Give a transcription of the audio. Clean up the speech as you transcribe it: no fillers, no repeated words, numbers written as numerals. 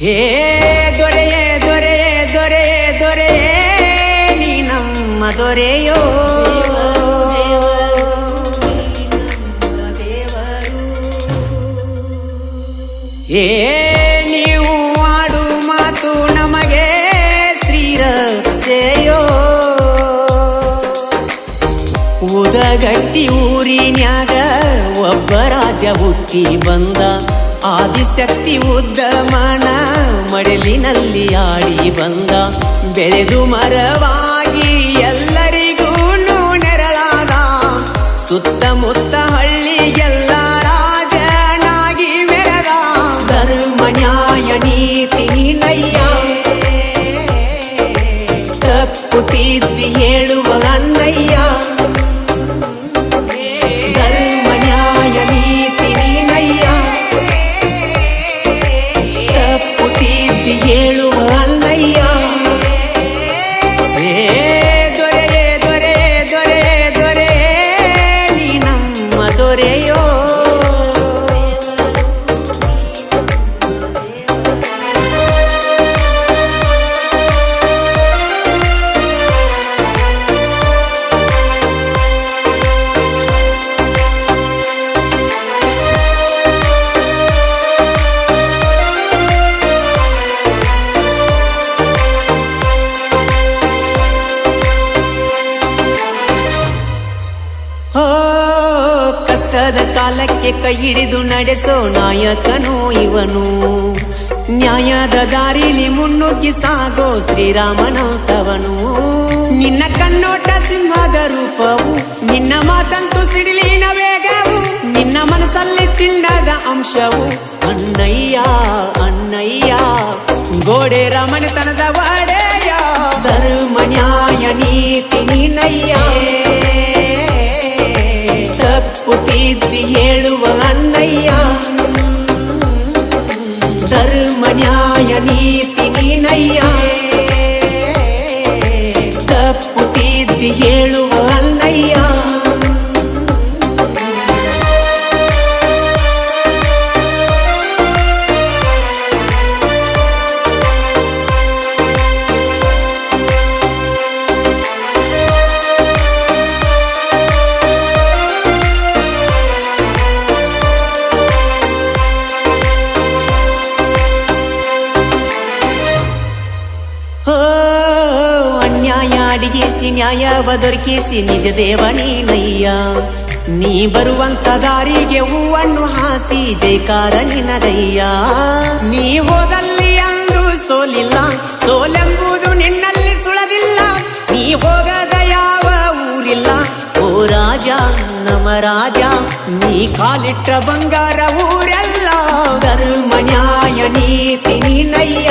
ಹೇ ದೊರೆಯೇ ದೊರೆಯೇ ದೊರೆಯೇ ದೊರೆಯೇ ನೀ ನಮ್ಮ ದೊರೆಯೋ ಏ ನೀವು ಆಡು ಮಾತು ನಮಗೆ ಶ್ರೀರಕ್ಷೆಯೋ ಉದಗಟ್ಟಿ ಊರಿನ್ಯಾಗ ಒಬ್ಬ ರಾಜ ಹುಟ್ಟಿ ಬಂದ ಆದಿಶಕ್ತಿ ಉದ್ದಮನ ಮಡಲಿನಲ್ಲಿ ಆಡಿ ಬಂದ ಬೆಳೆದು ಮರವಾಗಿ ಎಲ್ಲರಿಗೂ ನೆರಳಾದ ಸುತ್ತಮುತ್ತ ಹಳ್ಳಿಗೆಲ್ಲ ರಾಜನಾಗಿ ಮೆರೆದ ಧರ್ಮ ನ್ಯಾಯ ನೀತಿ ನಯ್ಯ ತಪ್ಪು ತಿದ್ದಿ ಹೇಳುವ ಅಣ್ಣಯ್ಯ ಧರ್ಮ ನ್ಯಾಯ ನೀತಿ ನಯ್ಯ ತಪ್ಪು ತಿದ್ದಿ ಹೇಳುವ ಅಣ್ಣಯ್ಯ ದೊರೆಯೇ ದೊರೆಯೇ ದೊರೆಯೇ ದೊರೆಯೇ ನೀ ನಮ್ಮ ದೊರೆಯೋ ಕಷ್ಟದ ಕಾಲಕ್ಕೆ ಕೈ ಹಿಡಿದು ನಡೆಸೋ ನಾಯಕನು ಇವನು ನ್ಯಾಯದ ದಾರಿಲಿ ಮುನ್ನುಗ್ಗಿ ಸಾಗೋ ಶ್ರೀರಾಮನಂತವನು ನಿನ್ನ ಕಣ್ಣೋಟ ಸಿಂಹದ ರೂಪವು ನಿನ್ನ ಮಾತಂತೂ ಸಿಡಿಲಿನ ವೇಗವು ನಿನ್ನ ಮನಸ್ಸಲ್ಲಿ ಚಿನ್ನದ ಅಂಶವು ಅಣ್ಣಯ್ಯ ಅಣ್ಣಯ್ಯ ಗೋಡೆ ರಮಣತನದ ಒಡೆಯ ಧರ್ಮ ನ್ಯಾಯ ನೀತಿ ನೀನಯ್ಯ ತಪ್ಪು ತಿದ್ದಿ ಹೇಳುವ ಅಣ್ಣಯ್ಯ ಧರ್ಮ ನ್ಯಾಯ ನೀತಿ ನೀನಯ್ಯ ತಪ್ಪು ತಿದ್ದಿ ಹೇಳುವ ಅಣ್ಣಯ್ಯ ಅನ್ಯಾಯ ಅಡಿಗಿಸಿ ನ್ಯಾಯವ ದೊರಕಿಸಿ ನಿಜ ದೇವ ನೀನಯ್ಯ ನೀ ಬರುವಂತ ದಾರಿಗೆ ಹೂವನ್ನು ಹಾಸಿ ಜೈಕಾರ ನಿನಗಯ್ಯ ನೀ ಹೋದಲ್ಲಿ ಅಂದು ಸೋಲಿಲ್ಲ ಸೋಲೆಂಬುದು ನಿನ್ನಲ್ಲಿ ಸುಳದಿಲ್ಲ ನೀ ಹೋಗದ ಯಾವ ಊರಿಲ್ಲ ಓ ರಾಜ ನಮ ರಾಜ ನೀ ಕಾಲಿಟ್ಟ ಬಂಗಾರ ಊರೆಲ್ಲ ಧರ್ಮ ನ್ಯಾಯ ನೀತಿ ನೀನಯ್ಯ